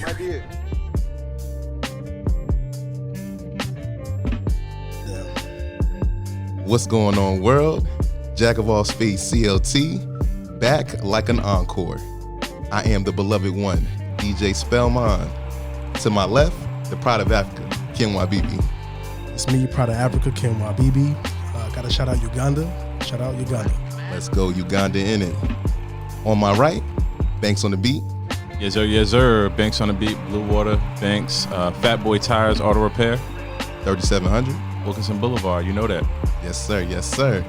My dear. What's going on, world? Jack of all spades CLT, back like an encore. I am the beloved one, DJ Spellman. To my left, the pride of Africa, Kenwa Bibi. It's me, pride of Africa, Kenwa Bibi. Gotta shout out Uganda. Shout out Uganda. Let's go, Uganda in it. On my right, Banks on the beat. Yes, sir, yes, sir. Banks on the beat, Blue Water, Banks, Fat Boy Tires, Auto Repair. 3700. Wilkinson Boulevard, you know that. Yes, sir. Yes, sir.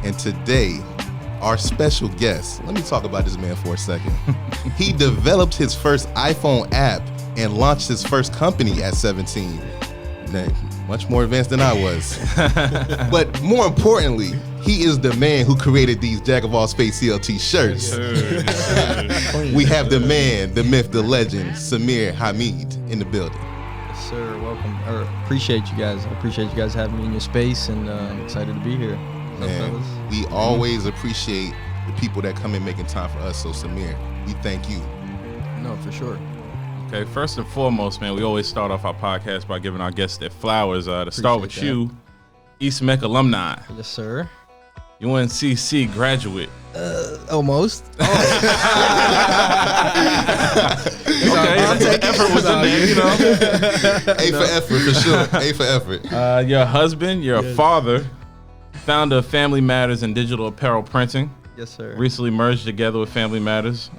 And today, our special guest, let me talk about this man for a second. He developed his first iPhone app and launched his first company at 17. Much more advanced than I was. But more importantly, he is the man who created these Jack of all spades CLT shirts. Yes, sir. We have the man, the myth, the legend, Samir Hamid in the building. Yes, sir. Welcome. Appreciate you guys. I appreciate you guys having me in your space, and I'm excited to be here. Man, we always appreciate the people that come in making time for us. So Samir, we thank you. No, for sure. Okay, first and foremost, man, we always start off our podcast by giving our guests their flowers. To start with you, East Mech alumni, Yes, sir. UNCC graduate. Almost. Okay, effort was in there, you know. A for effort, for sure. A for effort. Your husband, your father, founder of Family Matters and digital apparel printing. Yes, sir. Recently merged together with Family Matters,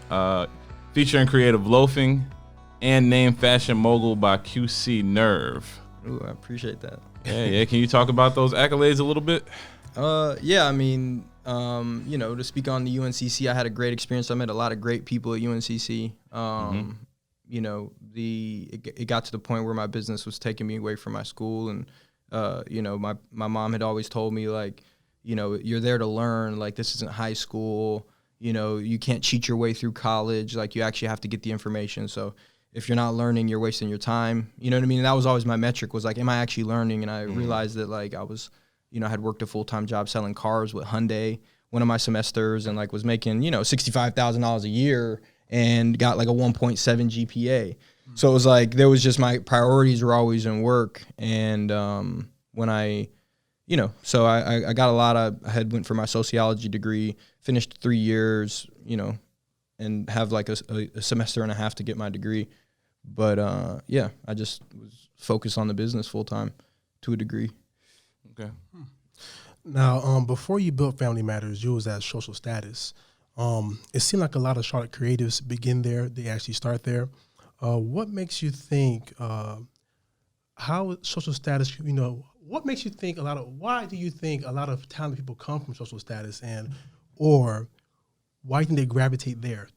featuring creative loafing, and named fashion mogul by QC Nerve. Ooh, I appreciate that. Yeah. Can you talk about those accolades a little bit? Yeah, I mean, to speak on the UNCC, I had a great experience. I met a lot of great people at UNCC. It got to the point where my business was taking me away from my school, and my mom had always told me, like, you're there to learn. Like, this isn't high school. You can't cheat your way through college. Like, you actually have to get the information. So if you're not learning, you're wasting your time. You know what I mean? And that was always my metric, was like, am I actually learning? And I realized that, like, I was, I had worked a full-time job selling cars with Hyundai one of my semesters, and like was making, $65,000 a year and got like a 1.7 GPA. So it was like, there was just, my priorities were always in work. And when I went for my sociology degree, finished 3 years, and have like a semester and a half to get my degree. But I just was focused on the business full time to a degree. Okay. Now, before you built Family Matters, you was at Social Status. It seemed like a lot of Charlotte creatives begin there. They actually start there. What makes you think how Social Status, what makes you think why do you think a lot of talented people come from Social Status, or why do you think they gravitate there?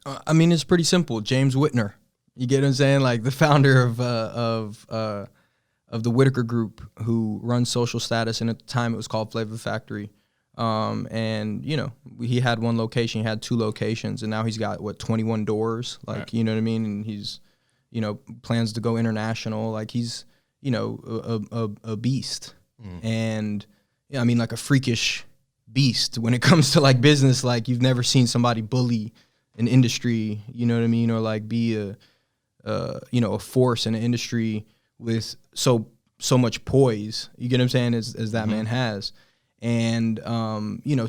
I mean, it's pretty simple. James Whitner, you get what I'm saying? Like, the founder of the Whitaker Group, who runs Social Status, and at the time it was called Flavor Factory. He had one location, he had 2 locations, and now he's got 21 doors. Like, right. You know what I mean? And he's, plans to go international. Like, he's, a beast, and I mean, like a freakish beast when it comes to like business. Like, you've never seen somebody bully an industry, you know what I mean, or like be a force in an industry with so much poise, you get what I'm saying, as that man has. And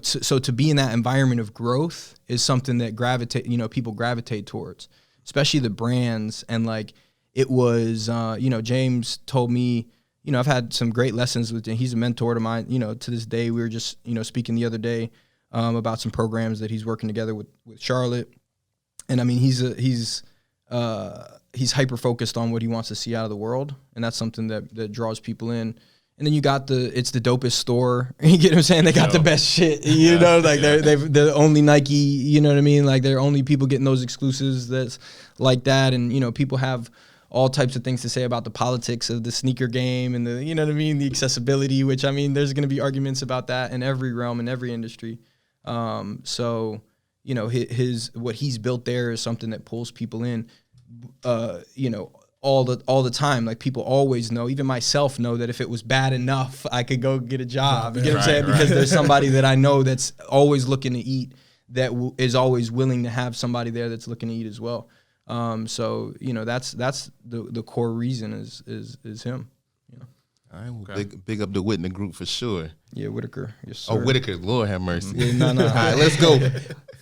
so to be in that environment of growth is something that people gravitate towards, especially the brands. And like, it was James told me, I've had some great lessons with him. He's a mentor to mine, to this day. We were just speaking the other day about some programs that he's working together with Charlotte. And I mean, he's hyper focused on what he wants to see out of the world, and that's something that draws people in. And then you got it's the dopest store. You get what I'm saying? They got the best shit. They're the only Nike. You know what I mean? Like, they're only people getting those exclusives that's like that. And people have all types of things to say about the politics of the sneaker game and the accessibility. Which, I mean, there's going to be arguments about that in every realm, in every industry. What he's built there is something that pulls people in. All the time. Like, people always know, even myself know, that if it was bad enough, I could go get a job. You get what I'm saying? Because there's somebody that I know that's always looking to eat, that is always willing to have somebody there that's looking to eat as well. So that's the core reason is him. All right, well, big up the Whitney group for sure. Yeah, Whitaker. Yes, sir. Oh, Whitaker, Lord have mercy. Yeah, no. All right, let's go.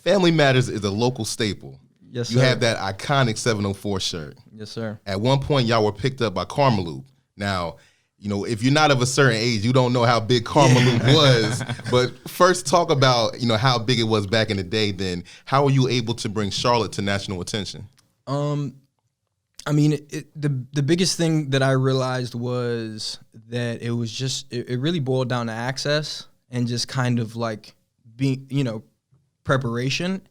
Family Matters is a local staple. Yes, sir. You have that iconic 704 shirt. Yes, sir. At one point, y'all were picked up by Karmaloop. Now, if you're not of a certain age, you don't know how big Karmaloop was. But first, talk about how big it was back in the day. Then, how were you able to bring Charlotte to national attention? I mean, the biggest thing that I realized was that it was just it really boiled down to access and just kind of like being preparation,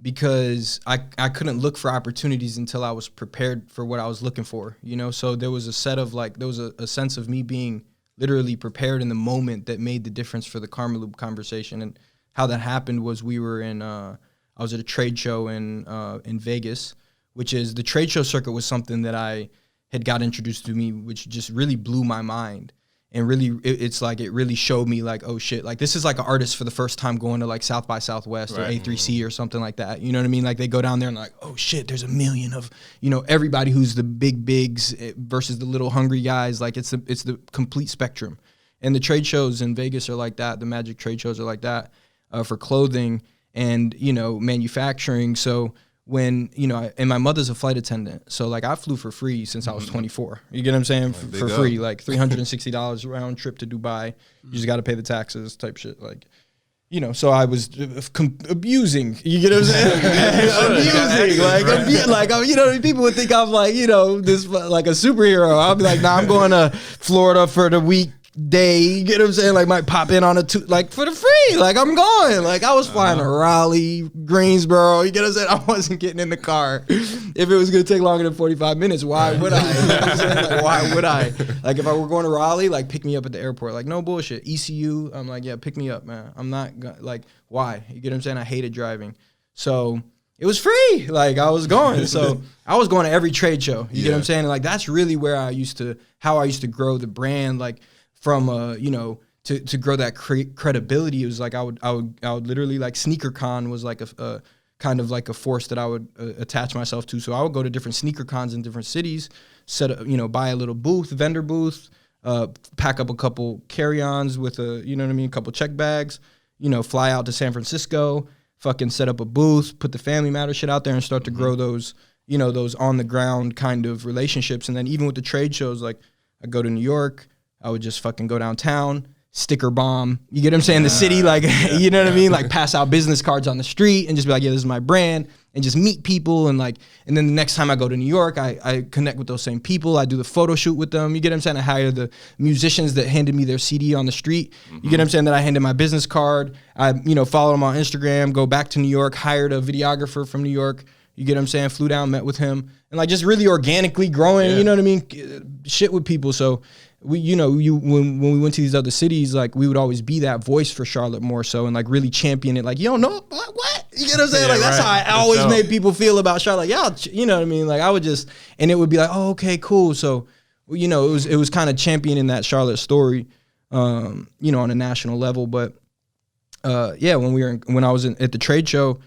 because I couldn't look for opportunities until I was prepared for what I was looking for. So there was a sense of me being literally prepared in the moment that made the difference for the Karmaloop conversation. And how that happened was we were I was at a trade show in Vegas, which is the trade show circuit was something that I had got introduced to me, which just really blew my mind. And really, it's like, it really showed me like, oh shit, like this is like an artist for the first time going to like South by Southwest or A3C or something like that. You know what I mean? Like they go down there and like, oh shit, there's a million of, everybody who's the big bigs versus the little hungry guys. Like it's the complete spectrum. And the trade shows in Vegas are like that. The Magic trade shows are like that for clothing and, manufacturing. So when, and my mother's a flight attendant. So like I flew for free since I was 24. You get what I'm saying? For free, like $360 round trip to Dubai. You just got to pay the taxes type shit. Like, so I was abusing. You get what I'm saying? People would think I'm like, this like a superhero. I'll be like, nah, I'm going to Florida for the week. Day, you get what I'm saying? Like might pop in on like for the free. Like I'm going. Like I was flying to Raleigh, Greensboro. You get what I'm saying? I wasn't getting in the car. If it was gonna take longer than 45 minutes, why would I? You know what I'm saying? Like, why would I? Like if I were going to Raleigh, like pick me up at the airport. Like no bullshit. ECU. I'm like, yeah, pick me up, man. I'm not like why? You get what I'm saying? I hated driving. So it was free. Like I was going. So I was going to every trade show. You get what I'm saying? And like that's really where how I used to grow the brand. Like from to grow that credibility, it was like I would literally like sneaker con was like a kind of like a force that I would attach myself to. So I would go to different sneaker cons in different cities, set up, buy a little vendor booth, pack up a couple carry-ons with a couple check bags, fly out to San Francisco, fucking set up a booth, put the Family Matters shit out there and start to grow those those on the ground kind of relationships. And then even with the trade shows, like I go to New York, I would just fucking go downtown, sticker bomb. You get what I'm saying? The city, like, you know what I mean? Like pass out business cards on the street and just be like, yeah, this is my brand, and just meet people. And like, and then the next time I go to New York, I connect with those same people. I do the photo shoot with them. You get what I'm saying? I hire the musicians that handed me their CD on the street. You get what I'm saying? That I handed my business card. I, follow them on Instagram, go back to New York, hired a videographer from New York. You get what I'm saying? Flew down, met with him, and like just really organically growing, you know what I mean? Shit with people. So we, when we went to these other cities, like we would always be that voice for Charlotte more so, and like really champion it. Like, you don't know what? You get what I'm saying? Like that's how I always made people feel about Charlotte. Like, you know what I mean? Like I would just, and it would be like, oh, okay, cool. So, it was kind of championing that Charlotte story, on a national level. But when I was at the trade show,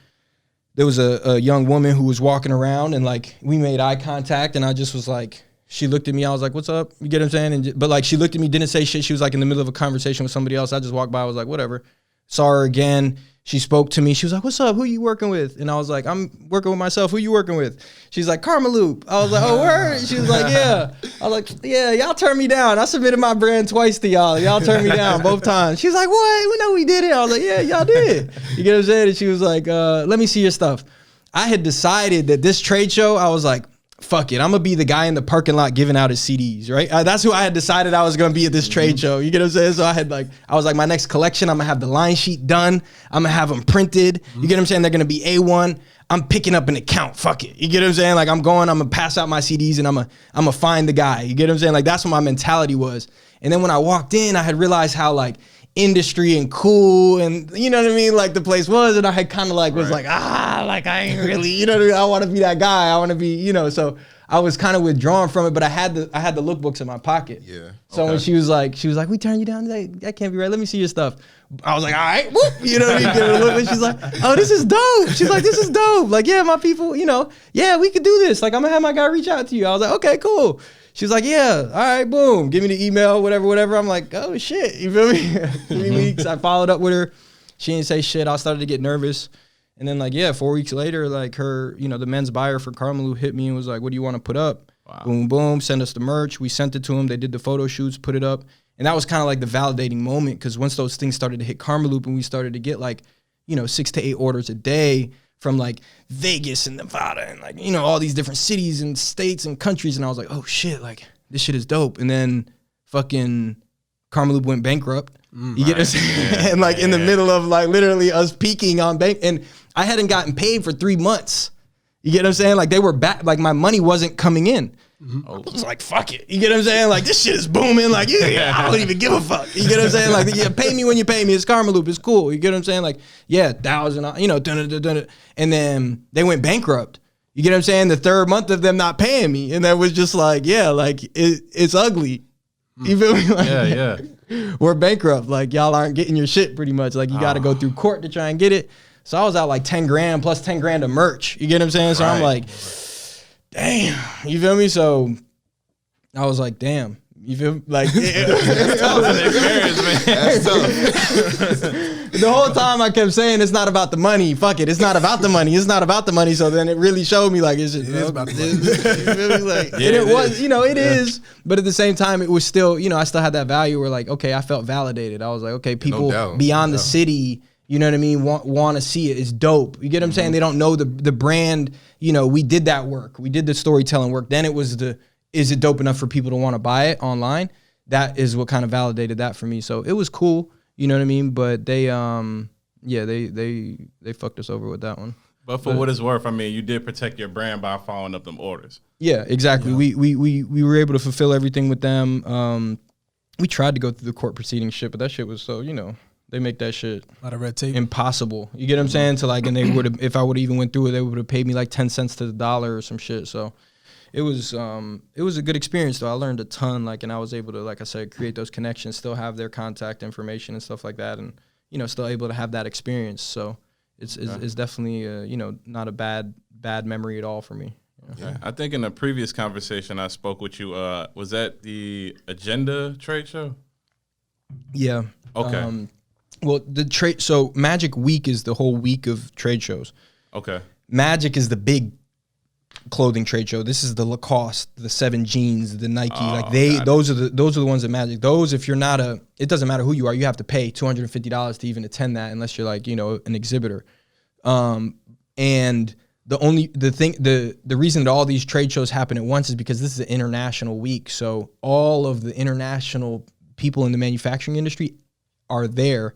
there was a young woman who was walking around, and like we made eye contact, and I just was like, she looked at me, I was like, what's up? You get what I'm saying? But like she looked at me, didn't say shit. She was like in the middle of a conversation with somebody else. I just walked by, I was like, whatever. Saw her again. She spoke to me. She was like, what's up? Who you working with? And I was like, I'm working with myself. Who you working with? She's like, Karmaloop. I was like, oh, word? She was like, yeah. I was like, yeah, y'all turned me down. I submitted my brand twice to y'all. Y'all turned me down both times. She was like, what? We know we did it. I was like, yeah, y'all did. You get what I'm saying? And she was like, let me see your stuff. I had decided that this trade show, I was like, fuck it, I'm gonna be the guy in the parking lot giving out his CDs, right? That's who I had decided I was gonna be at this trade show. You get what I'm saying? So I was like, my next collection, I'm gonna have the line sheet done. I'm gonna have them printed. You get what I'm saying? They're gonna be A1. I'm picking up an account. Fuck it. You get what I'm saying? Like I'm gonna pass out my CDs and I'm gonna find the guy. You get what I'm saying? Like that's what my mentality was. And then when I walked in, I had realized how like industry and cool, and you know what I mean, like the place was, and I had kind of like was like like I ain't really, you know what I mean? I want to be that guy. I want to be, you know, so I was kind of withdrawn from it, but I had the lookbooks in my pocket. Yeah. So when she was like, we turned you down today. That can't be right. Let me see your stuff. I was like, all right, whoop. You know what I mean? Give it a look. And she's like, oh, this is dope. She's like, this is dope. Like, yeah, my people, you know, yeah, we could do this. Like, I'm gonna have my guy reach out to you. I was like, okay, cool. She's like, yeah, all right, boom. Give me the email, whatever. I'm like, oh shit, you feel me? 3 weeks. I followed up with her. She didn't say shit. I started to get nervous. And then like, 4 weeks later, like her, you know, the men's buyer for Carmelu hit me and was like, what do you want to put up? Wow. Boom, boom, send us the merch. We sent it to them. They did the photo shoots, put it up. And that was kind of like the validating moment, because once those things started to hit Carmelu and we started to get like, you know, 6 to 8 orders a day from like Vegas and Nevada and like, you know, all these different cities and states and countries. And I was like, oh shit, like this shit is dope. And then fucking Carmelu went bankrupt. You get what I'm saying? And like in the middle of like literally us peaking on bank, and I hadn't gotten paid for 3 months. You get what I'm saying? Like they were back, like my money wasn't coming in. I was like, fuck it. You get what I'm saying? Like this shit is booming. Like, yeah, I don't even give a fuck. You get what I'm saying? Like, yeah, pay me when you pay me. It's Carmelu. It's cool. You get what I'm saying? Like, yeah, 1,000, you know, and then they went bankrupt. You get what I'm saying? The 3rd month of them not paying me. And that was just like, yeah, like it's ugly. You feel me? Like, yeah. We're bankrupt. Like y'all aren't getting your shit pretty much. Like you got to go through court to try and get it. So I was out like 10 grand plus 10 grand of merch. You get what I'm saying? So I'm like, damn, you feel me? So I was like, damn, you feel like That's tough. the whole time I kept saying it's not about the money. Fuck it, it's not about the money. It's not about the money. So then it really showed me like it's just about the money. You feel me? Like, and it was, you know, it is, but at the same time, it was still, you know, I still had that value where like, okay, I felt validated. I was like, okay, people beyond the city, you know what I mean, want to see it. It's dope. You get what I'm saying? They don't know the brand. You know, we did that work. We did the storytelling work. Then it was is it dope enough for people to want to buy it online? That is what kind of validated that for me. So it was cool. You know what I mean? But they fucked us over with that one. But for what it's worth, I mean, you did protect your brand by following up them orders. Yeah, exactly. Yeah. We were able to fulfill everything with them. We tried to go through the court proceeding shit, but that shit was so, you know, they make that shit a lot of red tape. Impossible. You get what I'm saying? To like, and they would have, if I would have even went through it, they would have paid me like 10 cents to the dollar or some shit. So it was a good experience though. I learned a ton, like, and I was able to, like I said, create those connections, still have their contact information and stuff like that, and you know, still able to have that experience. So it's definitely you know, not a bad memory at all for me. Yeah. I think in a previous conversation I spoke with you, was that the Agenda trade show? Yeah. Okay. Well, so Magic Week is the whole week of trade shows. Okay. Magic is the big clothing trade show. This is the Lacoste, the 7 Jeans, the Nike. Those are the ones that Magic. Those, if you're not it doesn't matter who you are, you have to pay $250 to even attend that unless you're like, you know, an exhibitor. And the reason that all these trade shows happen at once is because this is an international week. So all of the international people in the manufacturing industry are there,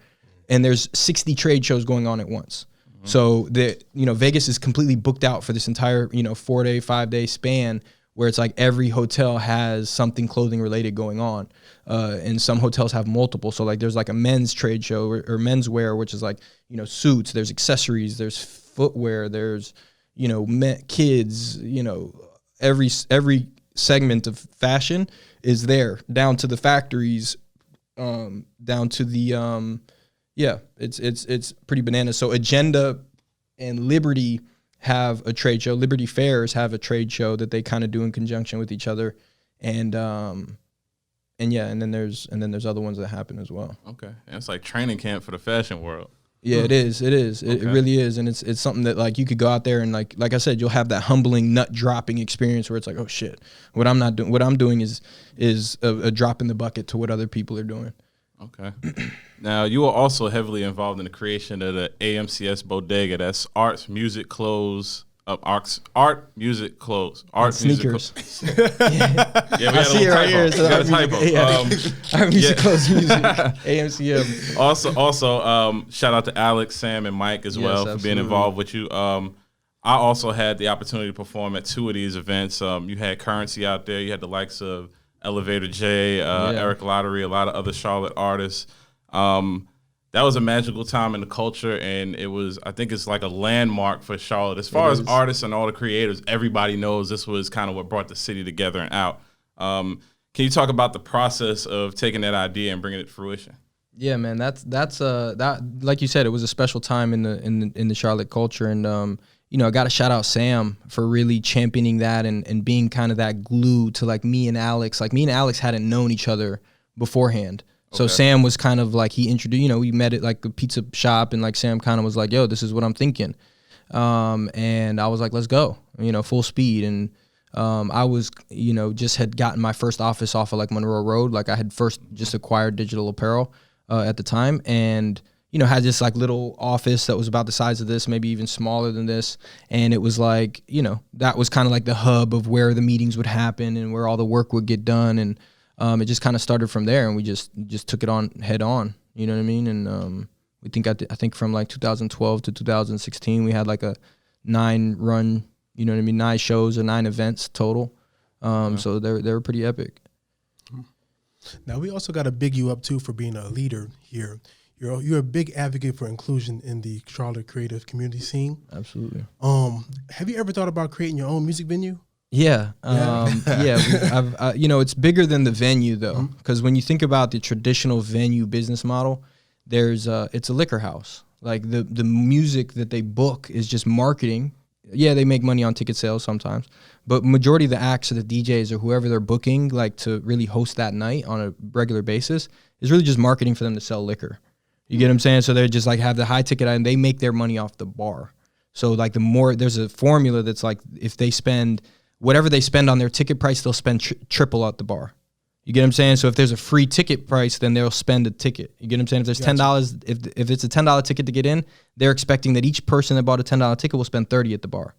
and there's 60 trade shows going on at once. Mm-hmm. So Vegas is completely booked out for this entire, 4-day, 5-day span, where it's like every hotel has something clothing related going on. And some hotels have multiple. So like there's like a men's trade show or menswear, which is like, suits, there's accessories, there's footwear, there's, kids, every segment of fashion is there, down to the factories, down to the it's pretty bananas. So Agenda and Liberty have a trade show. Liberty Fairs have a trade show that they kind of do in conjunction with each other, and then there's other ones that happen as well. Okay, and it's like training camp for the fashion world. Yeah, it is. It really is, and it's something that like you could go out there and like I said, you'll have that humbling nut dropping experience where it's like, oh shit, what I'm doing is a drop in the bucket to what other people are doing. Okay. Now you are also heavily involved in the creation of the AMCS Bodega. That's art, music, clothes. Art, music, clothes. Art, sneakers. Music, yeah, we had a little typo. Right, so we got a typo. Art, music, clothes, music. AMCM. Also, shout out to Alex, Sam, and Mike as well for being involved with you. I also had the opportunity to perform at 2 of these events. You had Currency out there. You had the likes of Elevator J, Eric Lottery, a lot of other Charlotte artists. That was a magical time in the culture, and I think it's like a landmark for Charlotte. As far as artists and all the creators, everybody knows this was kind of what brought the city together and out. Can you talk about the process of taking that idea and bringing it to fruition? Yeah, man, that's like you said, it was a special time in the Charlotte culture, and I got to shout out Sam for really championing that and being kind of that glue to like me and Alex. Like me and Alex hadn't known each other beforehand. So Sam was kind of like, he introduced, we met at like a pizza shop, and like Sam kind of was like, yo, this is what I'm thinking. And I was like, let's go, full speed. And I was, just had gotten my first office off of like Monroe Road. Like I had first just acquired Digital Apparel at the time, and, had this like little office that was about the size of this, maybe even smaller than this. And it was like, that was kind of like the hub of where the meetings would happen and where all the work would get done. And it just kind of started from there, and we just took it on head on, you know what I mean? And we think I think from like 2012 to 2016, we had like a 9-run, 9 shows or 9 events total. So they were pretty epic. Now we also got to big you up too for being a leader here. You're a big advocate for inclusion in the Charlotte creative community scene. Absolutely. Have you ever thought about creating your own music venue? Yeah. It's bigger than the venue though, because when you think about the traditional venue business model, it's a liquor house. Like the music that they book is just marketing. Yeah, they make money on ticket sales sometimes, but majority of the acts or the DJs or whoever they're booking, like to really host that night on a regular basis, is really just marketing for them to sell liquor. You get what I'm saying? So they just like have the high ticket item, they make their money off the bar. So like there's a formula that's like, if they spend whatever they spend on their ticket price, they'll spend triple at the bar. You get what I'm saying? So if there's a free ticket price, then they'll spend a ticket. You get what I'm saying? If there's $10, if it's a $10 ticket to get in, they're expecting that each person that bought a $10 ticket will spend $30 at the bar.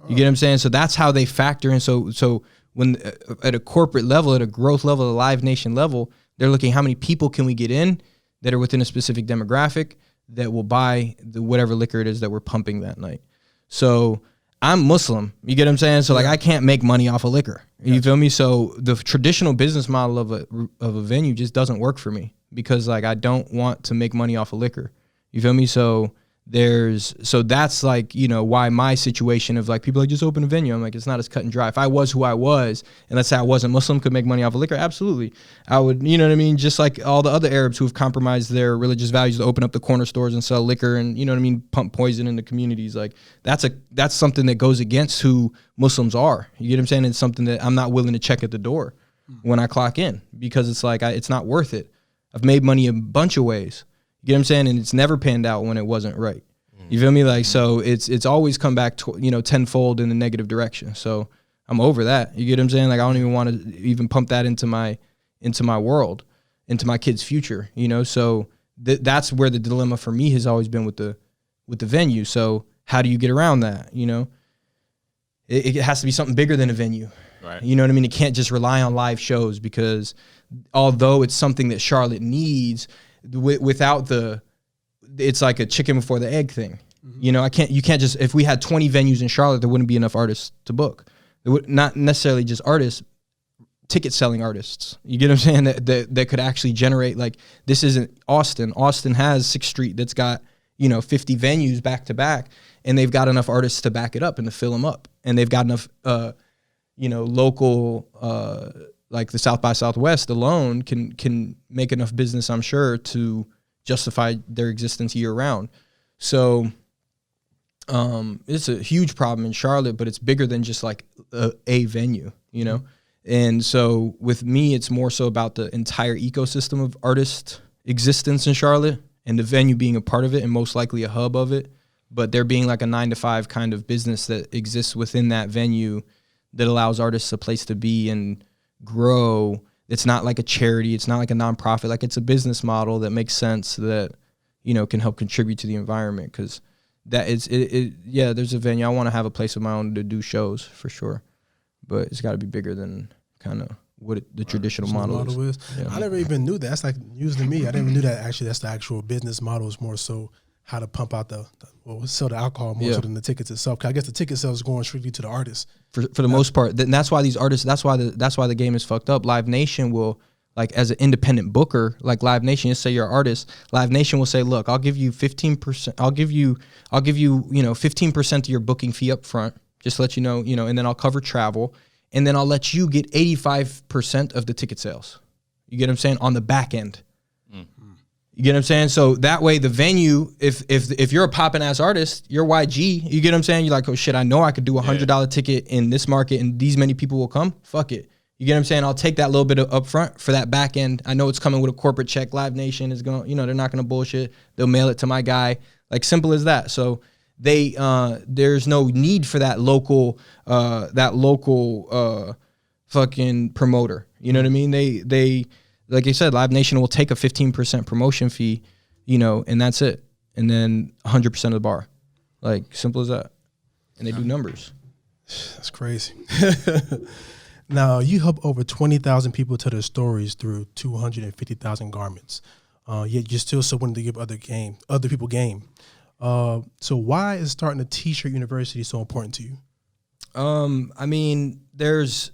You get what I'm saying? So that's how they factor in. So when at a corporate level, at a growth level, a Live Nation level, they're looking how many people can we get in that are within a specific demographic that will buy whatever liquor it is that we're pumping that night. So I'm Muslim, you get what I'm saying? So like I can't make money off of liquor. You feel me? So the traditional business model of a venue just doesn't work for me, because like I don't want to make money off of liquor. You feel me? So that's like, why my situation of like people like just open a venue. I'm like, it's not as cut and dry. If I was who I was, and let's say I wasn't Muslim, could make money off of liquor, absolutely. I would, you know what I mean? Just like all the other Arabs who have compromised their religious values to open up the corner stores and sell liquor and, you know what I mean, pump poison in the communities. Like that's something that goes against who Muslims are. You get what I'm saying? It's something that I'm not willing to check at the door when I clock in, because it's like, it's not worth it. I've made money a bunch of ways. You get what I'm saying? And it's never panned out when it wasn't right. You feel me? Like, so it's always come back, tenfold in the negative direction. So I'm over that. You get what I'm saying? Like, I don't even want to even pump that into my world, into my kids' future, So that's where the dilemma for me has always been with the venue. So how do you get around that? It has to be something bigger than a venue. Right. You know what I mean? It can't just rely on live shows, because although it's something that Charlotte needs, without it's like a chicken before the egg thing. You can't just, if we had 20 venues in Charlotte, there wouldn't be enough artists to book. There would not necessarily just artists, ticket selling artists. You get what I'm saying? That could actually generate, like, this isn't Austin. Austin has 6th Street that's got, 50 venues back to back, and they've got enough artists to back it up and to fill them up. And they've got enough, local, like the South by Southwest alone can make enough business, I'm sure, to justify their existence year round. So it's a huge problem in Charlotte, but it's bigger than just like a venue, And so with me, it's more so about the entire ecosystem of artist existence in Charlotte, and the venue being a part of it and most likely a hub of it, but there being like a 9-to-5 kind of business that exists within that venue that allows artists a place to be and grow. It's not like a charity. It's not like a nonprofit. Like, it's a business model that makes sense, that, can help contribute to the environment. Because that is, there's a venue. I want to have a place of my own to do shows for sure, but it's got to be bigger than kind of what the traditional model is. Yeah. I never even knew that. That's like news to me. I never knew that actually that's the actual business model, is more so how to pump out sell the alcohol more so than the tickets itself. 'Cause I guess the ticket sales is going strictly to the artists. For the most part. And that's why these artists, that's why the game is fucked up. Live Nation will like as an independent booker, like Live Nation, let's say you're an artist, Live Nation will say, look, I'll give you 15%, I'll give you, 15% of your booking fee up front, just to let you know, and then I'll cover travel, and then I'll let you get 85% of the ticket sales. You get what I'm saying? On the back end. You get what I'm saying? So that way the venue, if you're a poppin' ass artist, you're YG, you get what I'm saying? You're like, oh shit, I know I could do $100 ticket in this market and these many people will come. Fuck it. You get what I'm saying? I'll take that little bit of upfront for that back end. I know it's coming with a corporate check. Live Nation is going, they're not going to bullshit. They'll mail it to my guy. Like simple as that. So there's no need for that local fucking promoter. You know what I mean? They like I said, Live Nation will take a 15% promotion fee, and that's it. And then 100% of the bar. Like, simple as that. And they do numbers. That's crazy. Now, you help over 20,000 people tell their stories through 250,000 garments. Yet you're still so willing to give other people game. So why is starting a T-shirt university so important to you? I mean, it's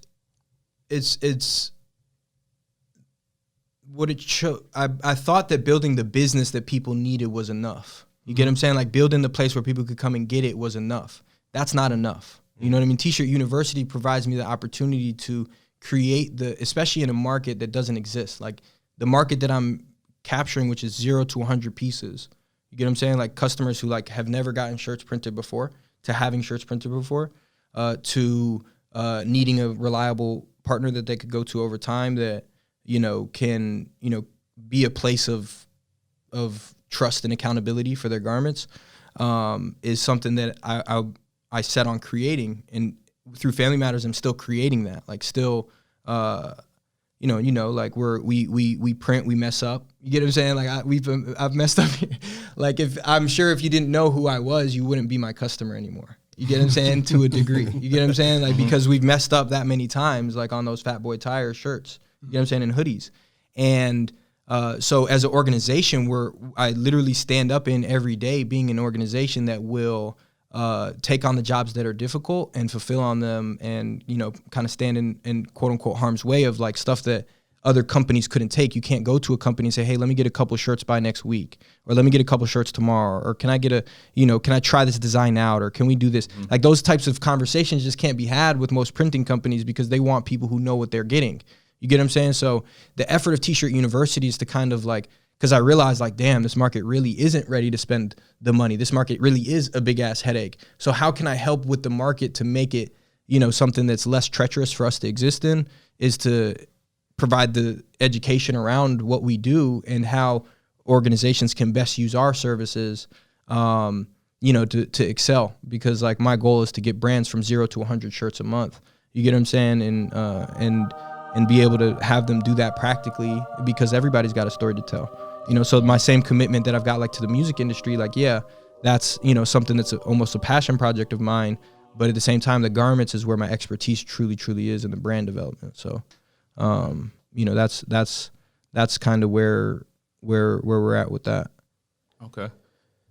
what it showed. I thought that building the business that people needed was enough. You get what I'm saying? Like building the place where people could come and get it was enough. That's not enough. You know what I mean? T-shirt University provides me the opportunity to create especially in a market that doesn't exist. Like the market that I'm capturing, which is 0 to 100 pieces. You get what I'm saying? Like customers who like have never gotten shirts printed before, to having shirts printed before, to needing a reliable partner that they could go to over time that, can, be a place of trust and accountability for their garments, is something that I set on creating. And through Family Matters, I'm still creating that. Like still, like we print, we mess up. You get what I'm saying? Like I've messed up. Like I'm sure if you didn't know who I was, you wouldn't be my customer anymore. You get what I'm saying? To a degree. You get what I'm saying? Like because we've messed up that many times, like on those Fat Boy Tire shirts. You know what I'm saying? And hoodies. And so as an organization, I literally stand up in every day being an organization that will take on the jobs that are difficult and fulfill on them and, kind of stand in quote unquote harm's way of like stuff that other companies couldn't take. You can't go to a company and say, hey, let me get a couple shirts by next week, or let me get a couple shirts tomorrow, or can I get can I try this design out, or can we do this? Like those types of conversations just can't be had with most printing companies because they want people who know what they're getting. You get what I'm saying? So the effort of T-shirt University is to kind of like, because I realized like, damn, this market really isn't ready to spend the money. This market really is a big ass headache. So how can I help with the market to make it, something that's less treacherous for us to exist in, is to provide the education around what we do and how organizations can best use our services, to excel. Because like my goal is to get brands from 0 to 100 shirts a month. You get what I'm saying? And be able to have them do that practically, because everybody's got a story to tell. So my same commitment that I've got like to the music industry, like, yeah, that's, something that's almost a passion project of mine. But at the same time, the garments is where my expertise truly, truly is in the brand development. So, that's kind of where we're at with that. Okay.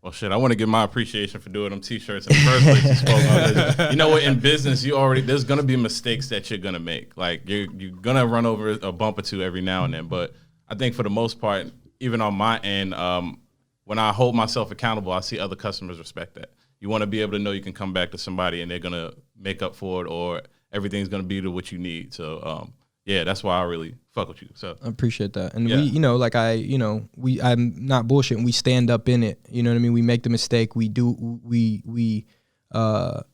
Well, shit, I want to give my appreciation for doing them T-shirts in the first place. You spoke about. You know what? In business, there's going to be mistakes that you're going to make. Like, you're going to run over a bump or two every now and then. But I think for the most part, even on my end, when I hold myself accountable, I see other customers respect that. You want to be able to know you can come back to somebody and they're going to make up for it, or everything's going to be to what you need. So, yeah, that's why I really fuck with you. So I appreciate that. And we, I'm not bullshitting. We stand up in it. You know what I mean? We make the mistake. We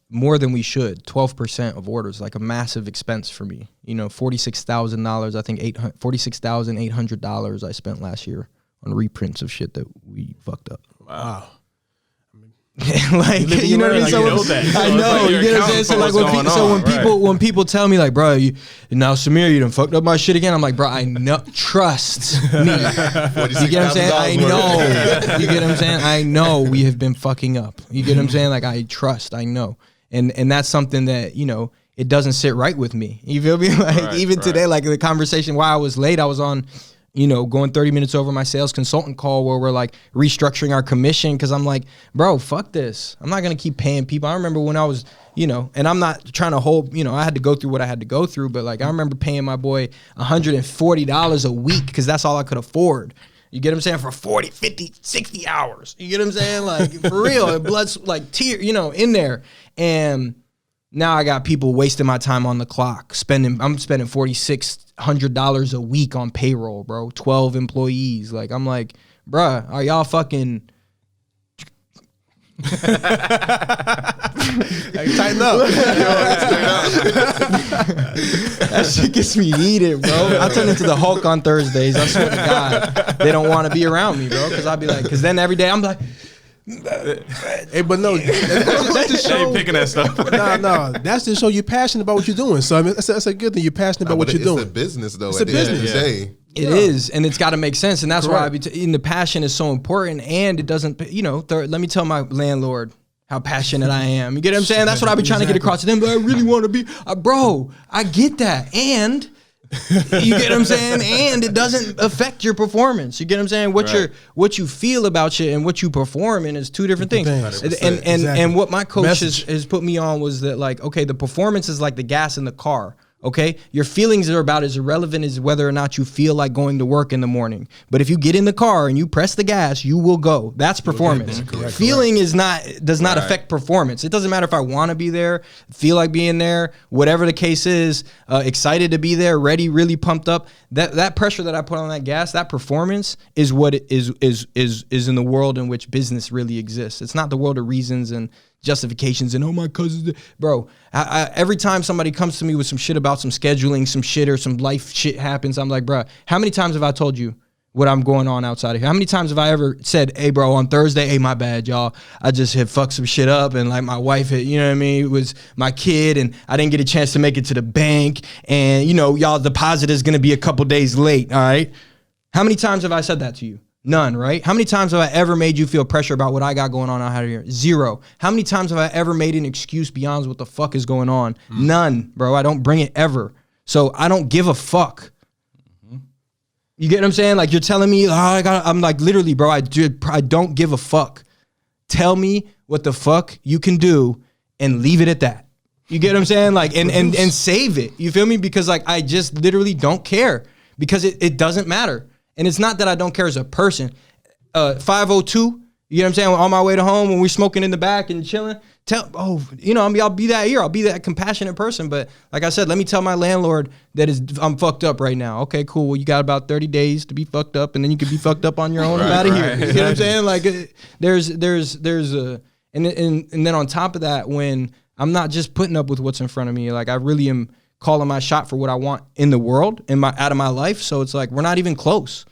more than we should. 12% of orders, like a massive expense for me. $46,000, I think $46,800 I spent last year on reprints of shit that we fucked up. Wow. Like, you know what I mean? I know. You get what I'm saying? So like when people tell me like, bro, now Samir, you done fucked up my shit again. I'm like, bro, I know. Trust me. You get what I'm saying? I know. You get what I'm saying? I know we have been fucking up. You get what I'm saying? Like I know. And that's something that, it doesn't sit right with me. You feel me? Like even today, like the conversation while I was late, I was on you know, going 30 minutes over my sales consultant call where we're like restructuring our commission. Cause I'm like, bro, fuck this. I'm not going to keep paying people. I remember when I was, you know, and I'm not trying to hold, you know, I had to go through what I had to go through, but like, I remember paying my boy $140 a week cause that's all I could afford. You get what I'm saying? For 40, 50, 60 hours. You get what I'm saying? Like, for real, blood's like tear, you know, in there. And now I got people wasting my time on the clock. I'm spending $4,600 a week on payroll, bro. 12 employees. Like, I'm like, bruh, are y'all fucking... Hey, tighten up. That shit gets me heated, bro. I turn into the Hulk on Thursdays. I swear to God. They don't want to be around me, bro. Because I'll be like, because then every day I'm like... Hey, but no, that's just show. Ain't picking that stuff. No, that's to show you're passionate about what you're doing. So I mean, that's a good thing. You're passionate about what you're doing. It's a business, though. It's at a the end of business. the day. It is, and it's got to make sense, and that's Correct. why the passion is so important, and it doesn't, you know, let me tell my landlord how passionate I am. You get what I'm saying? That's what I've been trying to get across to them, but I really want to be, bro, I get that, and you get what I'm saying? And it doesn't affect your performance. You get what I'm saying? What you feel about shit and what you perform in is two different things. And what my coach has put me on was that, like, okay, the performance is like the gas in the car. Okay, your feelings are about as irrelevant as whether or not you feel like going to work in the morning. But if you get in the car and you press the gas, you will go. That's performance. Feeling does not affect performance. It doesn't matter if I want to be there, feel like being there, whatever the case is, excited to be there, ready, really pumped up. That pressure that I put on that gas, that performance is what it is in the world in which business really exists. It's not the world of reasons and justifications and, oh, my cousins, bro. Every time somebody comes to me with some shit about some scheduling, some shit or some life shit happens, I'm like, bro, how many times have I told you what I'm going on outside of here? How many times have I ever said, hey, bro, on Thursday, hey, my bad, y'all, I just had fucked some shit up, and like my wife had, you know what I mean, it was my kid, and I didn't get a chance to make it to the bank, and, you know, y'all deposit is going to be a couple days late, all right? How many times have I said that to you? None, right? How many times have I ever made you feel pressure about what I got going on out here? Zero. How many times have I ever made an excuse beyond what the fuck is going on? None, bro. I don't bring it ever. So I don't give a fuck. You get what I'm saying? Like, you're telling me, I'm like, literally, bro, I don't give a fuck. Tell me what the fuck you can do and leave it at that. You get what I'm saying? Like, and save it. You feel me? Because, like, I just literally don't care because it doesn't matter. And it's not that I don't care as a person. 502, you know what I'm saying? On my way to home when we're smoking in the back and chilling, I'll be that here. I'll be that compassionate person. But like I said, let me tell my landlord that I'm fucked up right now. Okay, cool. Well, you got about 30 days to be fucked up, and then you can be fucked up on your own. I'm out of here. You know what I'm saying? Like, there's and then on top of that, when I'm not just putting up with what's in front of me, like, I really am calling my shot for what I want in the world, out of my life. So it's like, we're not even close.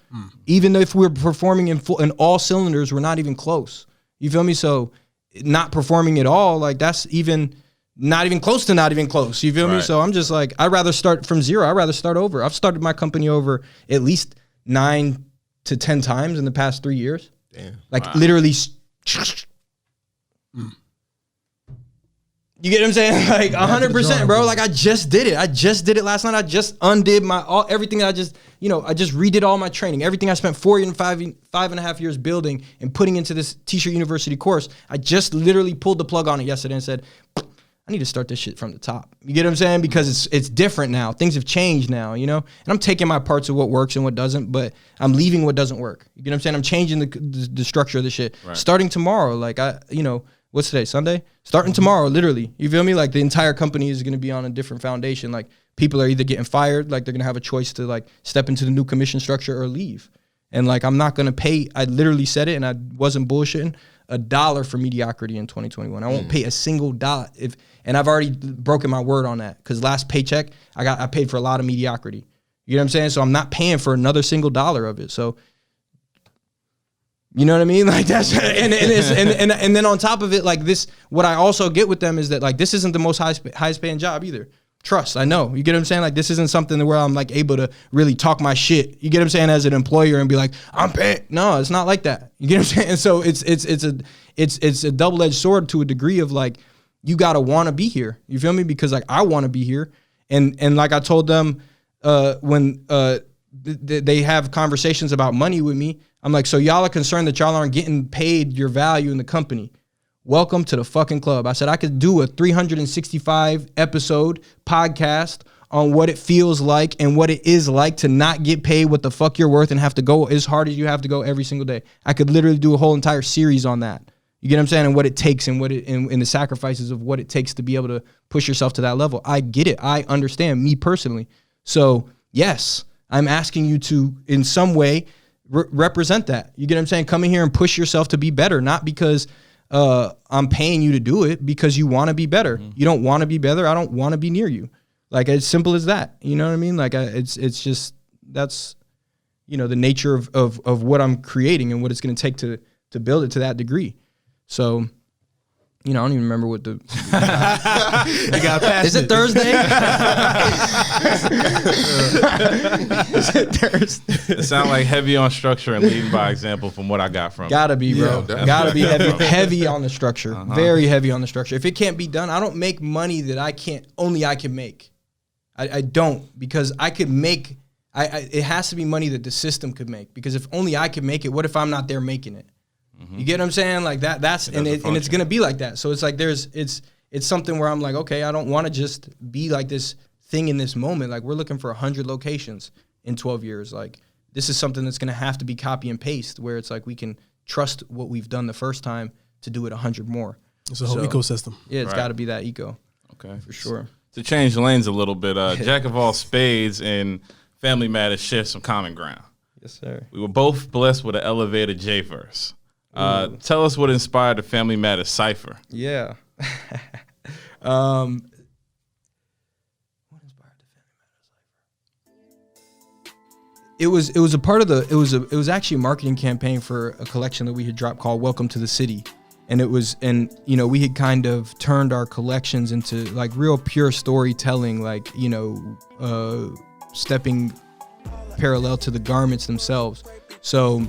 Even if we're performing in all cylinders, we're not even close. You feel me? So not performing at all, like, that's even not even close to not even close. You feel me? So I'm just like, I'd rather start from zero. I'd rather start over. I've started my company over at least 9 to 10 times in the past 3 years. Damn. Like, literally. You get what I'm saying? Like, 100%, bro. Like, I just did it. I just did it last night. I just undid everything that I just redid all my training. Everything I spent 5.5 years building and putting into this T-shirt university course. I just literally pulled the plug on it yesterday and said, I need to start this shit from the top. You get what I'm saying? Because it's different now. Things have changed now, you know? And I'm taking my parts of what works and what doesn't, but I'm leaving what doesn't work. You get what I'm saying? I'm changing the structure of the shit. Right. Starting tomorrow, like, what's today, Sunday? Starting tomorrow, literally. You feel me? Like, the entire company is going to be on a different foundation. Like, people are either getting fired, like, they're going to have a choice to, like, step into the new commission structure or leave. And, like, I'm not going to pay, I literally said it, and I wasn't bullshitting, $1 for mediocrity in 2021. I won't pay a single dollar. And I've already broken my word on that, because last paycheck, I paid for a lot of mediocrity. You know what I'm saying? So I'm not paying for another single dollar of it. So, you know what I mean? Like, that's and then on top of it, like, this, what I also get with them is that, like, this isn't the most highest paying job either. Trust, I know. You get what I'm saying? Like, this isn't something where I'm, like, able to really talk my shit. You get what I'm saying? As an employer and be like, I'm paying. No, it's not like that. You get what I'm saying? So it's a double-edged sword to a degree of, like, you gotta want to be here. You feel me? Because, like, I want to be here, and like I told them when they have conversations about money with me. I'm like, so y'all are concerned that y'all aren't getting paid your value in the company. Welcome to the fucking club. I said I could do a 365 episode podcast on what it feels like and what it is like to not get paid what the fuck you're worth and have to go as hard as you have to go every single day. I could literally do a whole entire series on that. You get what I'm saying? And what it takes and what it and the sacrifices of what it takes to be able to push yourself to that level. I get it. I understand, me personally. So yes, I'm asking you to, in some way, represent that. You get what I'm saying? Come in here and push yourself to be better, not because I'm paying you to do it, because you want to be better. Mm-hmm. You don't want to be better. I don't want to be near you. Like, as simple as that. You know what I mean? Like, it's just, that's, you know, the nature of what I'm creating and what it's going to take to build it to that degree. So, you know, I don't even remember what the... You got past Is it Thursday? Is it Thursday? It sounds like heavy on structure and leading by example from what I got from Gotta be, bro. Yeah, Gotta be heavy on the structure. Very heavy on the structure. If it can't be done, I don't make money that only I can make. I don't, because I could make... it has to be money that the system could make, because if only I could make it, what if I'm not there making it? You get what I'm saying? Like that's and it's gonna be like that. So it's like it's something where I'm like, okay, I don't want to just be like this thing in this moment. Like, we're looking for 100 locations in 12 years. Like, this is something that's gonna have to be copy and paste, where it's like we can trust what we've done the first time to do it 100 more. It's a whole ecosystem. Yeah, it's got to be that eco. Okay, for sure. To change lanes a little bit, Jack of all spades and Family Matters share some common ground. Yes, sir. We were both blessed with an elevated J-verse. Tell us what inspired the Family Matters cipher. Yeah. What inspired the Family Matters cipher? It was a part of it was actually a marketing campaign for a collection that we had dropped called Welcome to the City. And you know, we had kind of turned our collections into like real pure storytelling, like, you know, stepping parallel to the garments themselves. So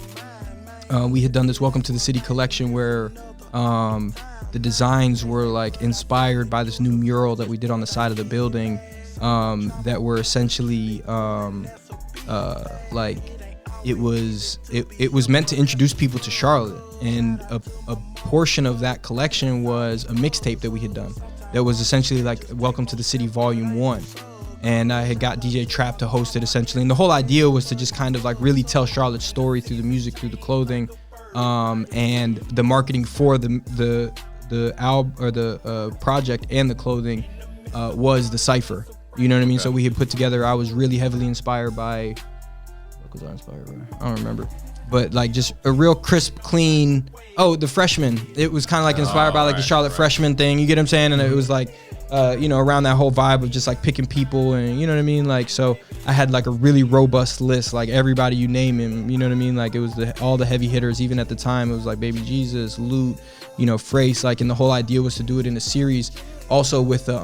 we had done this Welcome to the City collection where the designs were like inspired by this new mural that we did on the side of the building, that were essentially like it was meant to introduce people to Charlotte, and a portion of that collection was a mixtape that we had done that was essentially like Welcome to the City Volume 1. And I had got DJ Trap to host it essentially. And the whole idea was to just kind of like really tell Charlotte's story through the music, through the clothing, and the marketing for the album or the project and the clothing was the cipher. You know what I mean? Okay. So we had put together, I was really heavily inspired by, what was I inspired by? I don't remember. But like just a real crisp, clean, The Freshman. It was kind of like inspired by like the Charlotte Freshman thing. You get what I'm saying? And it was like, you know, around that whole vibe of just like picking people, and you know what I mean? Like, so I had like a really robust list, like everybody you name him, you know what I mean? Like, it was all the heavy hitters. Even at the time, it was like Baby Jesus, Loot, you know, Frace, like, and the whole idea was to do it in a series, also with the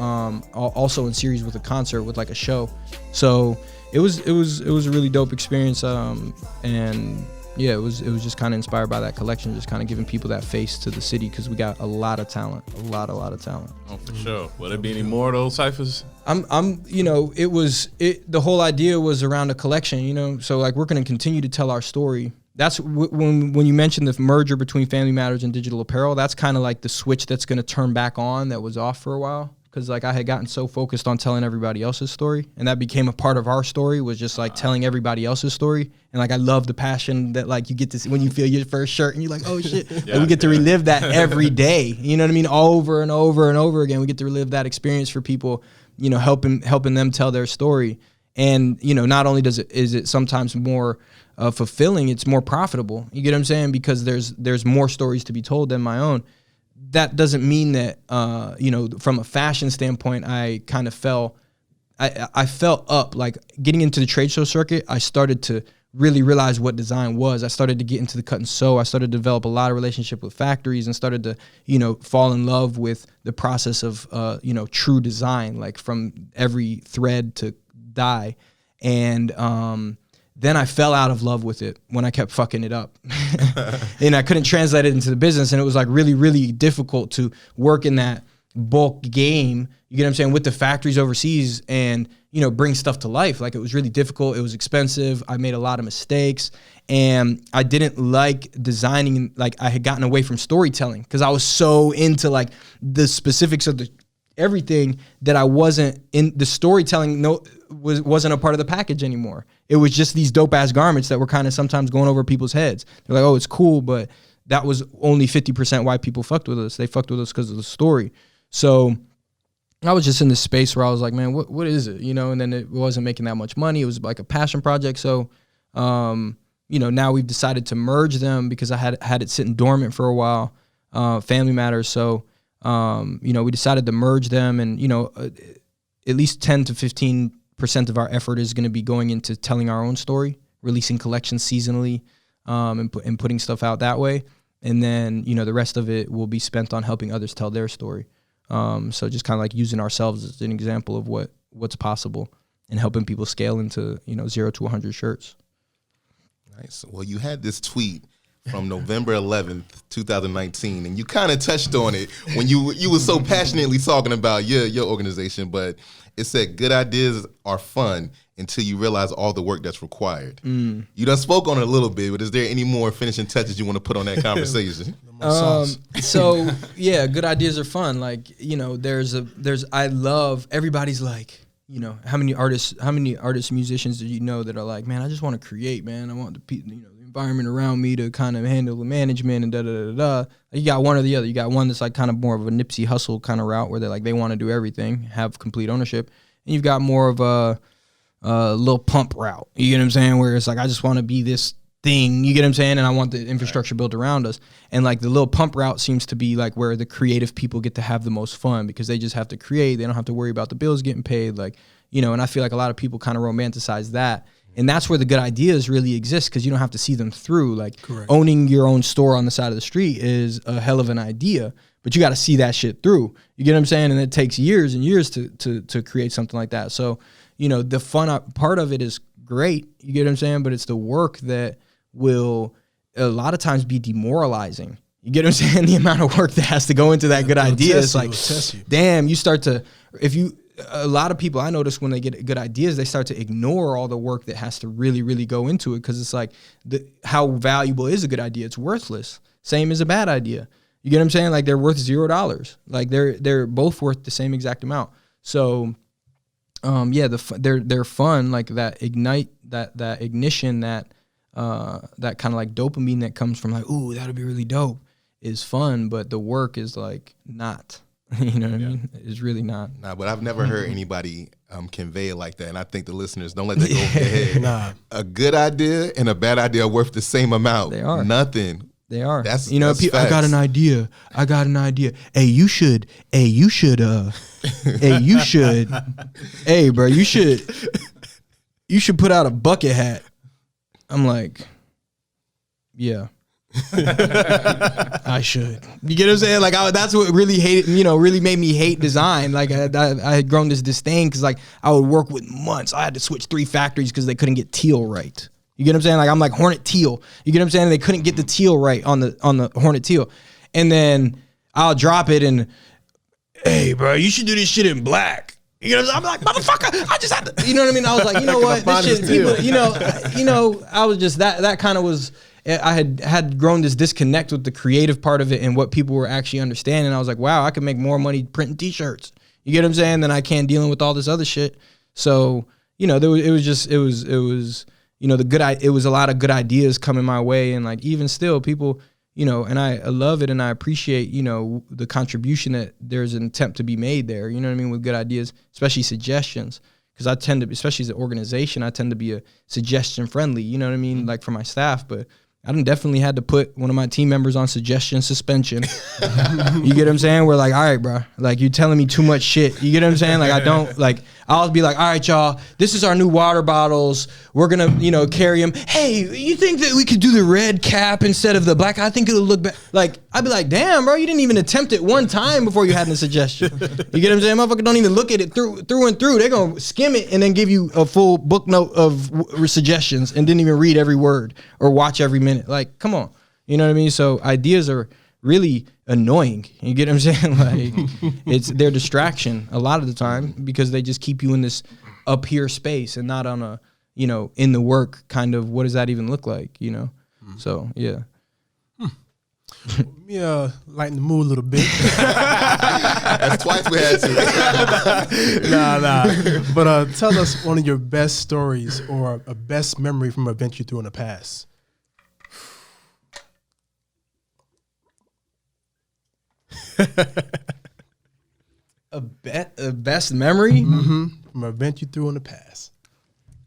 also in series with a concert, with like a show. So it was a really dope experience, and yeah, it was just kind of inspired by that collection, just kind of giving people that face to the city, because we got a lot of talent, a lot of talent. Oh, for sure. Will there be any more of those ciphers? You know, the whole idea was around a collection, you know, so like we're going to continue to tell our story. That's when you mentioned the merger between Family Matters and digital apparel, that's kind of like the switch that's going to turn back on that was off for a while. Because like I had gotten so focused on telling everybody else's story, and that became a part of our story, was just like telling everybody else's story. And like I love the passion that like you get to see when you feel your first shirt and you're like, oh shit. Like, we get to relive that every day. You know what I mean? Over and over and over again, we get to relive that experience for people, you know, helping them tell their story. And you know, not only is it sometimes more fulfilling, it's more profitable. You get what I'm saying? Because there's more stories to be told than my own. That doesn't mean that, you know, from a fashion standpoint, I kind of fell up. Like getting into the trade show circuit, I started to really realize what design was. I started to get into the cut and sew. I started to develop a lot of relationship with factories, and started to, you know, fall in love with the process of, you know, true design, like from every thread to dye. And then I fell out of love with it when I kept fucking it up. And I couldn't translate it into the business. And it was like really, really difficult to work in that bulk game, you get what I'm saying, with the factories overseas and, you know, bring stuff to life. Like, it was really difficult. It was expensive. I made a lot of mistakes, and I didn't like designing. Like, I had gotten away from storytelling because I was so into like the specifics of the everything that I wasn't in the storytelling. Wasn't a part of the package anymore. It was just these dope ass garments that were kind of sometimes going over people's heads. They're like, oh, it's cool, but that was only 50% why people fucked with us. They fucked with us because of the story. So I was just in this space where I was like, man, what is it? You know, and then it wasn't making that much money. It was like a passion project. So, you know, now we've decided to merge them because I had it sitting dormant for a while, Family Matters. So, you know, we decided to merge them, and, you know, at least 10 to 15% of our effort is going to be going into telling our own story, releasing collections seasonally, and putting stuff out that way. And then, you know, the rest of it will be spent on helping others tell their story. So just kind of like using ourselves as an example of what's possible and helping people scale into, you know, 0 to 100 shirts. Nice. Well, you had this tweet from November 11th, 2019, and you kind of touched on it when you were so passionately talking about your organization, but it said, good ideas are fun until you realize all the work that's required. You done spoke on it a little bit, but is there any more finishing touches you want to put on that conversation? So yeah, good ideas are fun. Like, you know, I love, everybody's like, you know, how many artists, musicians do you know that are like, man, I just want to create, man. I want the people, you know, the environment around me to kind of handle the management and da-da-da-da. You got one or the other. You got one that's like kind of more of a Nipsey Hussle kind of route where they're like, they want to do everything, have complete ownership. And you've got more of a Lil Pump route. You get what I'm saying? Where it's like, I just want to be this thing. You get what I'm saying? And I want the infrastructure built around us. And like the Lil Pump route seems to be like where the creative people get to have the most fun because they just have to create. They don't have to worry about the bills getting paid. Like, you know, and I feel like a lot of people kind of romanticize that. And that's where the good ideas really exist because you don't have to see them through. Like, correct. Owning your own store on the side of the street is a hell of an idea, but you got to see that shit through. You get what I'm saying? And it takes years and years to create something like that. So, you know, the fun part of it is great. You get what I'm saying? But it's the work that will a lot of times be demoralizing. You get what I'm saying? The amount of work that has to go into that good idea. It's like, damn, you start to, a lot of people I notice when they get good ideas, they start to ignore all the work that has to really, really go into it. Cause it's like, how valuable is a good idea? It's worthless. Same as a bad idea. You get what I'm saying? Like, they're worth $0. Like, they're both worth the same exact amount. So, yeah, they're fun. Like, that ignite, that ignition, that kind of like dopamine that comes from like, ooh, that'll be really dope, is fun. But the work is like not. You know what I mean? It's really not. Nah, but I've never heard anybody convey it like that. And I think the listeners, don't let that go over their head. Nah. A good idea and a bad idea are worth the same amount. They are. Nothing. They are. That's, you know, that's I got an idea. Hey, you should, hey, bro, you should put out a bucket hat. I'm like, yeah. I should. You get what I'm saying? Like, that's what really made me hate design. Like, I had grown this disdain because like I would work with months. I had to switch 3 factories because they couldn't get teal right. You get what I'm saying? Like, I'm like Hornet teal. You get what I'm saying? They couldn't get the teal right on the Hornet teal, and then I'll drop it and, hey, bro, you should do this shit in black. You know what I'm saying? I'm like, motherfucker, I just had to. You know what I mean? I was like, you know what? This shit, people, you know, I was just that kind of was. I had grown this disconnect with the creative part of it and what people were actually understanding. I was like, wow, I could make more money printing T-shirts. You get what I'm saying? Than I can dealing with all this other shit. So, you know, it was you know, it was a lot of good ideas coming my way, and like even still, people, you know, and I love it and I appreciate, you know, the contribution that there's an attempt to be made there. You know what I mean? With good ideas, especially suggestions. Because I tend to, especially as an organization, I tend to be a suggestion friendly. You know what I mean? Like for my staff, but I done definitely had to put one of my team members on suggestion suspension. You get what I'm saying? We're like, all right, bro, like you're telling me too much shit. You get what I'm saying? Like I don't, like I'll be like, all right, y'all, this is our new water bottles. We're gonna, you know, carry them. Hey, you think that we could do the red cap instead of the black? I think it'll look better. Like I'd be like, damn, bro, you didn't even attempt it one time before you had a suggestion. You get what I'm saying? Motherfucker don't even look at it through and through. They're gonna skim it and then give you a full book note of suggestions and didn't even read every word or watch every minute. Like, come on. You know what I mean? So ideas are really annoying. You get what I'm saying? Like it's their distraction a lot of the time because they just keep you in this up here space and not on a, you know, in the work kind of, what does that even look like, you know? So, yeah. Let me lighten the mood a little bit. That's twice we had to. Nah. But tell us one of your best stories or a best memory from an event you threw in the past. A best memory? From an event you threw in the past.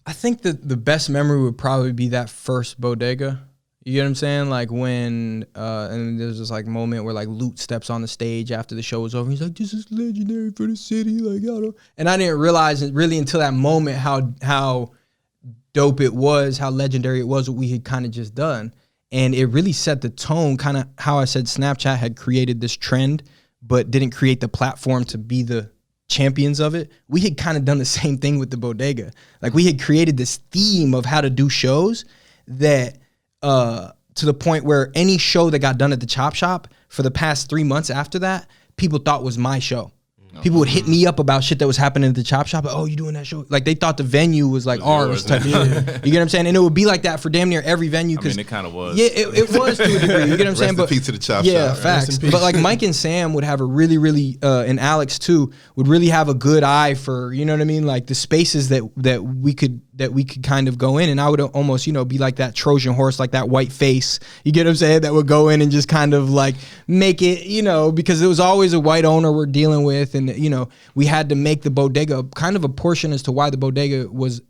I think that the best memory would probably be that first bodega. You get what I'm saying? Like when, and there's this like moment where like Lute steps on the stage after the show was over. He's like, "This is legendary for the city." Like, I don't. And I didn't realize it really until that moment how dope it was, how legendary it was what we had kind of just done. And it really set the tone, kind of how I said Snapchat had created this trend, but didn't create the platform to be the champions of it. We had kind of done the same thing with the bodega. Like we had created this theme of how to do shows that, to the point where any show that got done at the Chop Shop for the past 3 months after that, people thought was my show. People would hit me up about shit that was happening at the Chop Shop. Oh, you doing that show? Like they thought the venue was like ours type. You get what I'm saying? And it would be like that for damn near every venue. I mean, it kind of was. Yeah, it was to a degree. You get what I'm saying? Rest in peace to the Chop yeah, Shop. facts. But like Mike and Sam would have a really, and Alex too, would really have a good eye for, you know what I mean? Like the spaces that we could kind of go in. And I would almost, you know, be like that Trojan horse, like that white face. You get what I'm saying? That would go in and just kind of like make it, you know, because it was always a white owner we're dealing with. And, you know, we had to make the bodega kind of a portion as to why the bodega was,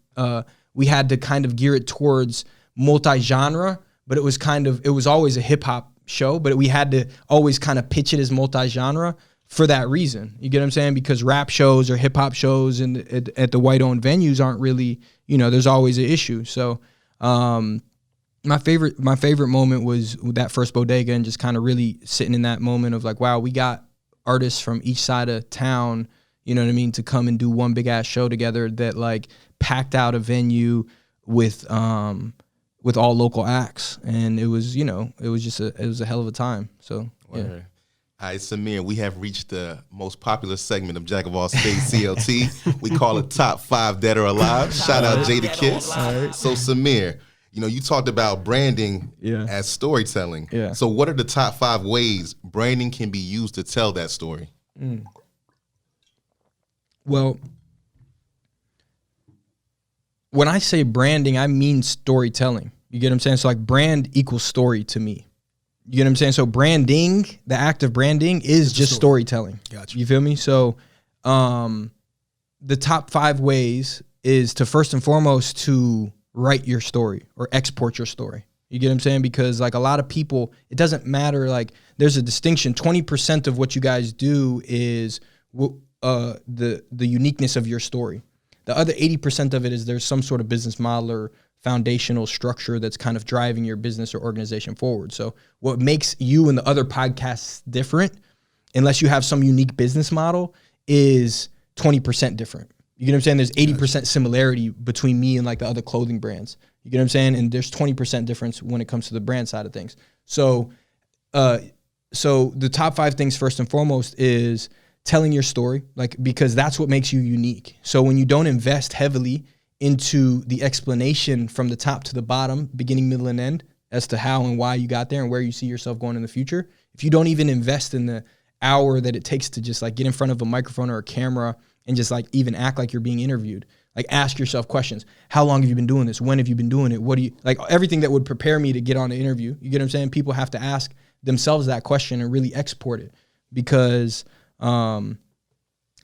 we had to kind of gear it towards multi-genre, but it was always a hip hop show, but we had to always kind of pitch it as multi-genre for that reason. You get what I'm saying? Because rap shows or hip hop shows and at the white owned venues aren't really, you know, there's always an issue. So, my favorite moment was that first bodega and just kind of really sitting in that moment of like, wow, we got artists from each side of town, you know what I mean, to come and do one big ass show together that like packed out a venue with all local acts. And it was, you know, it was a hell of a time. So, yeah. All right, Samir, we have reached the most popular segment of Jack of All Spades CLT. We call it Top 5 Dead or Alive. Shout out Jada Kiss. Right. So, Samir, you know, you talked about branding as storytelling. Yeah. So what are the top 5 ways branding can be used to tell that story? Well, when I say branding, I mean storytelling. You get what I'm saying? So like brand equals story to me. You get what I'm saying? So branding, the act of branding is just storytelling. Gotcha. You feel me? So the top 5 ways is to first and foremost to write your story or export your story. You get what I'm saying? Because like a lot of people, it doesn't matter. Like there's a distinction. 20% of what you guys do is the uniqueness of your story. The other 80% of it is there's some sort of business model or foundational structure that's kind of driving your business or organization forward. So what makes you and the other podcasts different, unless you have some unique business model, is 20% different. You get what I'm saying? There's 80% similarity between me and like the other clothing brands. You get what I'm saying? And there's 20% difference when it comes to the brand side of things. So the top 5 things first and foremost is telling your story, like, because that's what makes you unique. So when you don't invest heavily into the explanation from the top to the bottom, beginning, middle, and end, as to how and why you got there and where you see yourself going in the future, if you don't even invest in the hour that it takes to just like get in front of a microphone or a camera and just like even act like you're being interviewed, like ask yourself questions. How long have you been doing this? When have you been doing it? What do you, like everything that would prepare me to get on the interview, you get what I'm saying? People have to ask themselves that question and really export it, because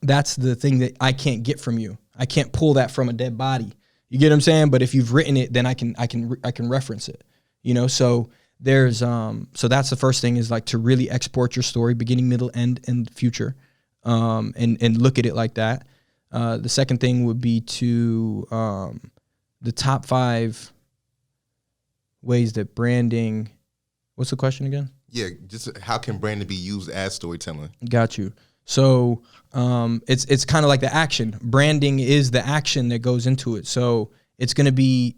that's the thing that I can't get from you. I can't pull that from a dead body. You get what I'm saying? But if you've written it, then I can reference it. You know, so there's so that's the first thing, is like to really export your story, beginning, middle, end, and future, and look at it like that. The second thing would be to the top 5 ways that branding. What's the question again? Yeah, just how can branding be used as storytelling? Got you. So it's kind of like the action. Branding is the action that goes into it. So it's going to be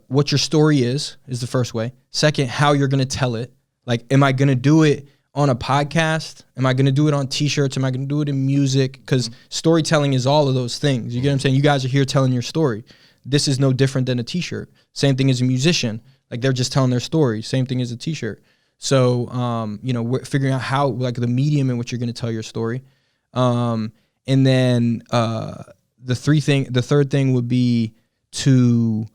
what your story is the first way. Second, how you're going to tell it. Like, am I going to do it on a podcast? Am I going to do it on t-shirts? Am I going to do it in music? Because storytelling is all of those things. You get what I'm saying? You guys are here telling your story. This is no different than a t-shirt. Same thing as a musician. Like, they're just telling their story. Same thing as a t-shirt. So, you know, we're figuring out how, like, the medium in which you're going to tell your story. And then the third thing would be to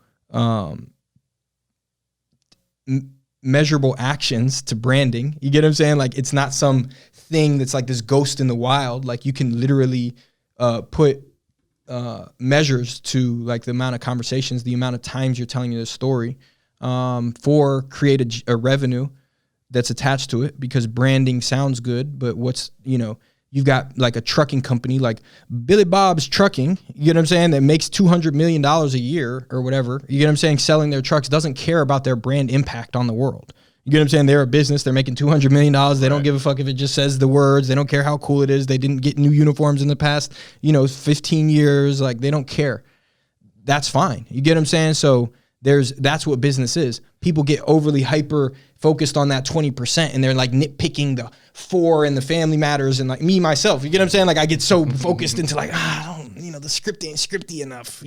measurable actions to branding. You get what I'm saying? Like, it's not some thing that's like this ghost in the wild. Like, you can literally put measures to, like, the amount of conversations, the amount of times you're telling your story, for create a revenue that's attached to it, because branding sounds good, but what's, you know, you've got like a trucking company like Billy Bob's Trucking, you get what I'm saying, that makes $200 million a year or whatever, you get what I'm saying, selling their trucks, doesn't care about their brand impact on the world. You get what I'm saying? They're a business. They're making $200 million. They don't give a fuck if it just says the words. They don't care how cool it is. They didn't get new uniforms in the past, 15 years. Like, they don't care. That's fine. You get what I'm saying? So that's what business is. People get overly hyper focused on that 20%, and they're like nitpicking the 4 and the family matters, and like me, myself, you get what I'm saying? Like, I get so focused into like, the script ain't scripty enough,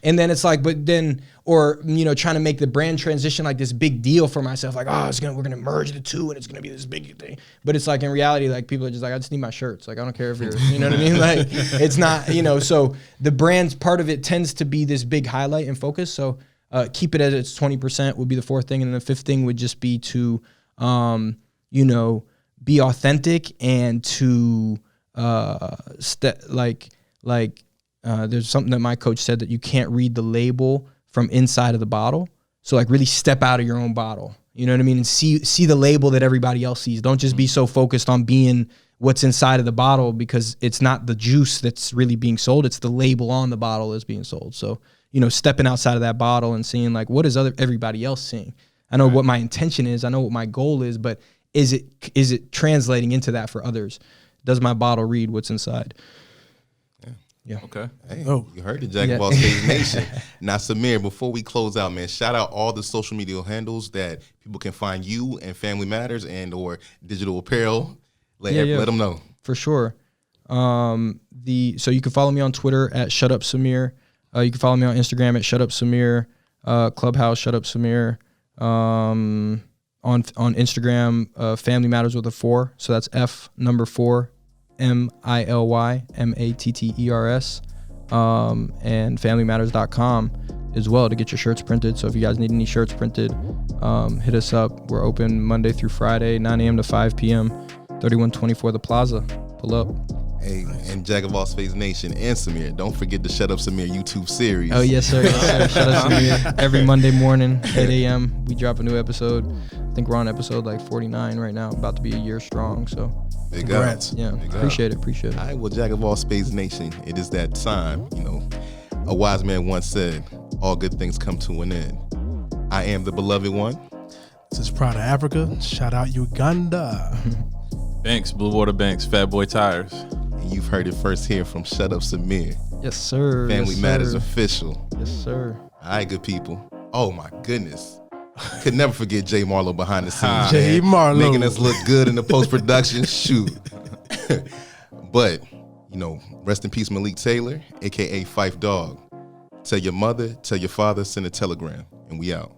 and then it's like, but then, or, trying to make the brand transition like this big deal for myself, like, we're going to merge the two and it's going to be this big thing. But it's like, in reality, like, people are just like, I just need my shirts. Like, I don't care if you're, you know what I mean? Like, it's not, so the brand's part of it tends to be this big highlight and focus. So, keep it at its 20% would be the fourth thing. And then the fifth thing would just be to, be authentic and to, there's something that my coach said, that you can't read the label from inside of the bottle. So, like, really step out of your own bottle, you know what I mean? And see the label that everybody else sees. Don't just be so focused on being what's inside of the bottle, because it's not the juice that's really being sold. It's the label on the bottle that's being sold. So, stepping outside of that bottle and seeing, like, what is everybody else seeing? I know what my intention is. I know what my goal is, but is it translating into that for others? Does my bottle read what's inside? Yeah. Okay. Hey, you heard the Jack of all Spades Nation. Now, Samir, before we close out, man, shout out all the social media handles that people can find you and Family Matters and or digital apparel. Let them know. For sure. So you can follow me on Twitter at ShutUpSamir. You can follow me on Instagram at ShutUpSamir. Clubhouse ShutUpSamir. On Instagram, Family Matters with a 4. So that's F4 MILY MATTERS, and familymatters.com as well to get your shirts printed. So if you guys need any shirts printed, hit us up. We're open Monday through Friday, 9 a.m. to 5 p.m., 3124 The Plaza. Pull up. Hey, and Jack of all Spades Nation and Samir, don't forget the Shut Up Samir YouTube series. Oh, yes, sir. Shut Up Samir. Every Monday morning, 8 a.m., we drop a new episode. I think we're on episode like 49 right now, about to be a year strong. So Big congrats. Yeah, appreciate it. All right, well, Jack of all Spades Nation, it is that time. A wise man once said, all good things come to an end. I am the beloved one. This is Proud of Africa. Shout out Uganda. Banks, Blue Water Banks, Fat Boy Tires. And you've heard it first here from Shut Up Samir. Yes, sir. Family Matters official. Yes, sir. All right, good people. Oh, my goodness. Could never forget Jay Marlowe behind the scenes. Jay Marlowe. Making us look good in the post-production. Shoot. But, rest in peace, Malik Taylor, a.k.a. Fife Dog. Tell your mother, tell your father, send a telegram, and we out.